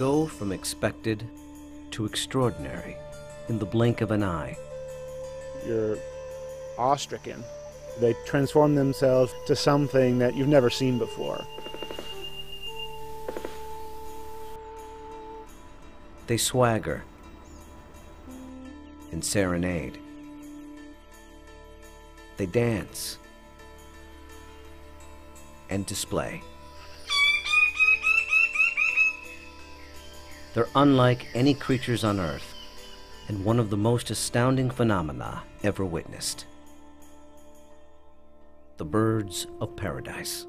go from expected to extraordinary in the blink of an eye. You're awe-stricken. They transform themselves to something that you've never seen before. They swagger and serenade. They dance and display. They're unlike any creatures on Earth, and one of the most astounding phenomena ever witnessed. The birds of paradise.